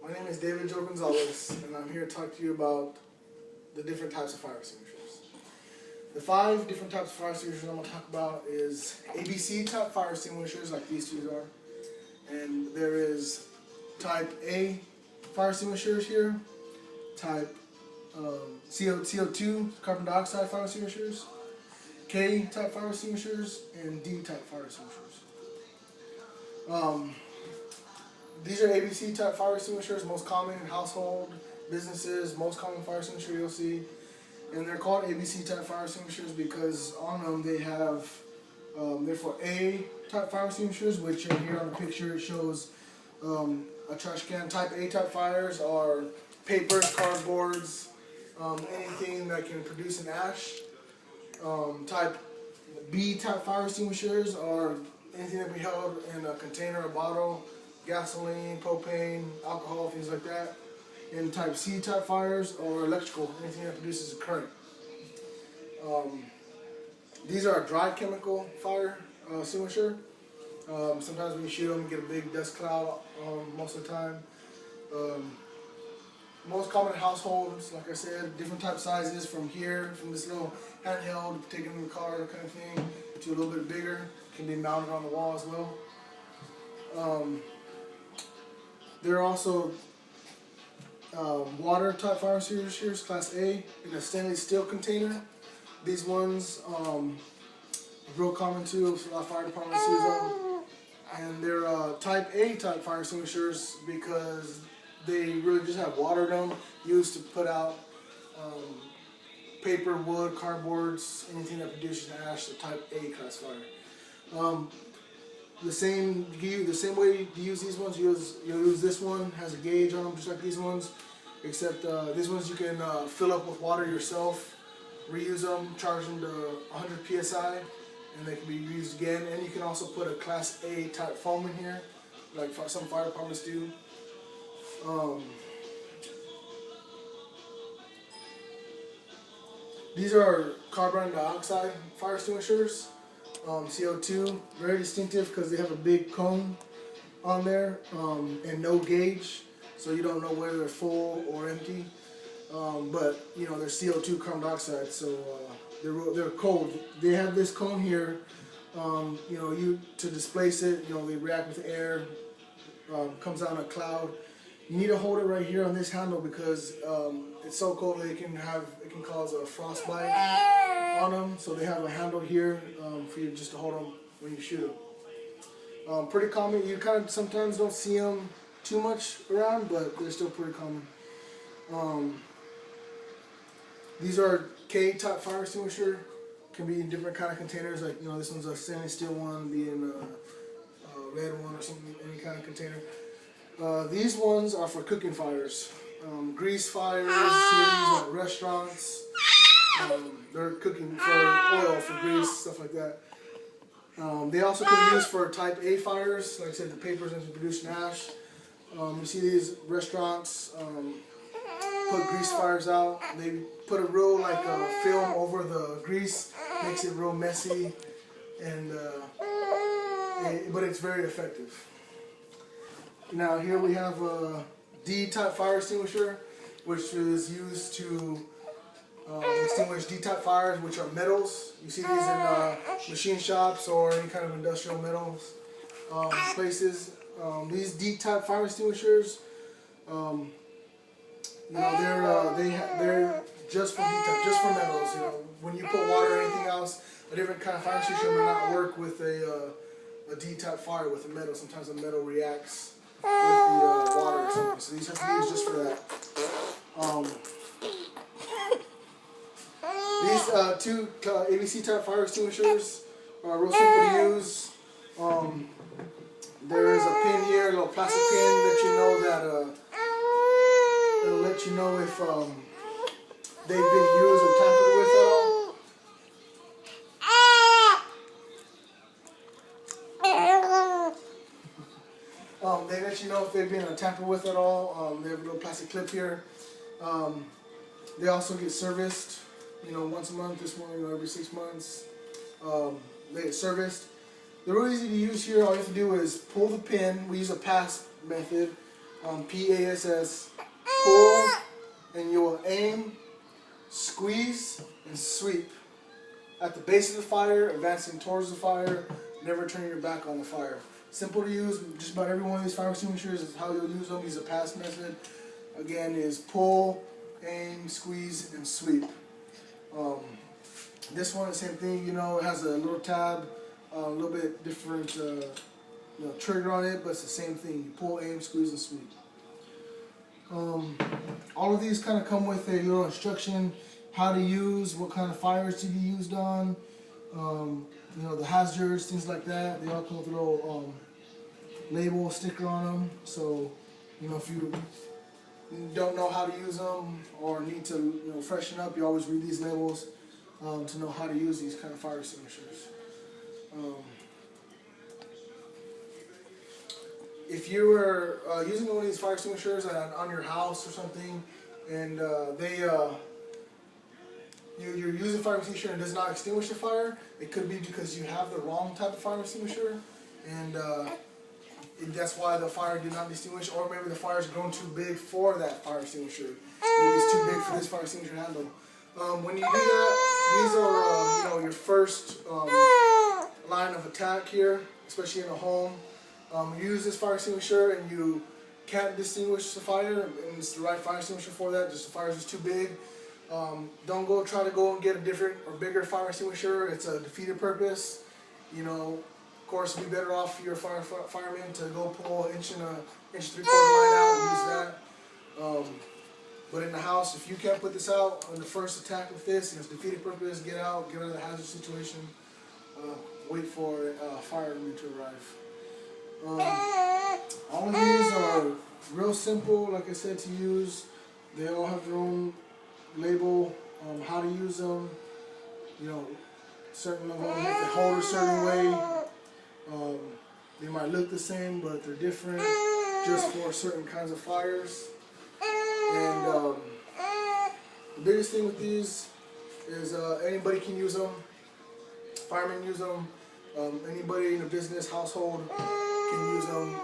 My name is David Joe Gonzalez, and I'm here to talk to you about the different types of fire extinguishers. The 5 different types of fire extinguishers I'm going to talk about is ABC type fire extinguishers, like these two are, and there is type A fire extinguishers here, type CO2, carbon dioxide fire extinguishers, K type fire extinguishers, and D type fire extinguishers. These are ABC type fire extinguishers, most common in household, businesses, most common fire extinguisher you'll see. And they're called ABC type fire extinguishers because on them they have, they're for A type fire extinguishers, which are here on the picture. It shows a trash can. Type A type fires are papers, cardboards, anything that can produce an ash. Type B type fire extinguishers are anything that we held in a container, a bottle, gasoline, propane, alcohol, things like that. And type C type fires are electrical, anything that produces a current. These are a dry chemical fire extinguisher. Sometimes when you shoot them, you get a big dust cloud most of the time. Most common in households, like I said, different type sizes from here, from this little handheld, taken in the car kind of thing, to a little bit bigger. Can be mounted on the wall as well. There are also water type fire extinguishers, class A, in a stainless steel container. These ones are real common too, so a lot of fire departments use them. And they're type A type fire extinguishers because they really just have water in them, used to put out paper, wood, cardboards, anything that produces ash, the type A class fire. The same way to use these ones, you'll use this one, has a gauge on them just like these ones, except these ones you can fill up with water yourself, reuse them, charge them to 100 psi, and they can be used again. And you can also put a class A type foam in here, like some fire departments do. These are carbon dioxide fire extinguishers. CO2, very distinctive because they have a big cone on there and no gauge, so you don't know whether they're full or empty. But you know, they're CO2 carbon dioxide, so they're cold. They have this cone here. You know, to displace it, you know, they react with air, comes out in a cloud. You need to hold it right here on this handle because it's so cold that it can cause a frostbite on them. So they have a handle here for you just to hold them when you shoot them. Pretty common. You kind of sometimes don't see them too much around, but they're still pretty common. These are K type fire extinguisher. Can be in different kind of containers. Like, you know, this one's a stainless steel one, be in a red one or something, any kind of container. These ones are for cooking fires, grease fires. You see these at restaurants. They're cooking for oil, for grease, stuff like that. They also can be used for type A fires, like I said, the papers and producing ash. You see these restaurants put grease fires out. They put a real film over the grease, makes it real messy, and but it's very effective. Now here we have a D type fire extinguisher, which is used to extinguish D-type fires, which are metals. You see these in machine shops or any kind of industrial metals places. These D-type fire extinguishers, you know, they're just for D-type, just for metals. You know, when you put water or anything else, a different kind of fire extinguisher will not work with a D-type fire with a metal. Sometimes the metal reacts with the water or something. So these have to be used just for that. These two ABC type fire extinguishers are real simple to use. There is a pin here, a little plastic pin that you know that it'll let you know if they've been used or tampered with at all. They let you know if they've been tampered with at all. They have a little plastic clip here. They also get serviced, you know, once a month. This one, you know, every 6 months. They get serviced. They're really easy to use here. All you have to do is pull the pin. We use a pass method. PASS, pull, and you will aim, squeeze, and sweep at the base of the fire, advancing towards the fire, never turning your back on the fire. Simple to use. Just about every one of these fire extinguishers is how you'll use them. Use a pass method. Again, is pull, aim, squeeze, and sweep. This one, the same thing. You know, it has a little tab, a little bit different, trigger on it, but it's the same thing. You pull, aim, squeeze, and sweep. All of these kind of come with a little instruction how to use, what kind of fires to be used on, the hazards, things like that. They all come with a little label, sticker on them. So, if you don't know how to use them or need to freshen up, you always read these labels to know how to use these kind of fire extinguishers. If you were using one of these fire extinguishers on your house or something, and you're using a fire extinguisher and it does not extinguish the fire, it could be because you have the wrong type of fire extinguisher, and that's why the fire did not extinguish, or maybe the fire's grown too big for that fire extinguisher. Maybe it's too big for this fire extinguisher handle. When you do that, these are your first line of attack here, especially in a home. You use this fire extinguisher and you can't distinguish the fire, and it's the right fire extinguisher for that. Just the fire is just too big. Don't try to go and get a different or bigger fire extinguisher. It's a defeated purpose. Of course, it'd be better off for your fireman to go pull an inch and 3/4 line out and use that. But in the house, if you can't put this out on the first attack with this, and it's defeated purpose, get out of the hazard situation. Wait for a fireman to arrive. All of these are real simple, like I said, to use. They all have their own label, how to use them. Certain of them, if they hold a certain way, they might look the same, but they're different just for certain kinds of fires. And the biggest thing with these is anybody can use them. Firemen use them. Anybody in a business, household can use them.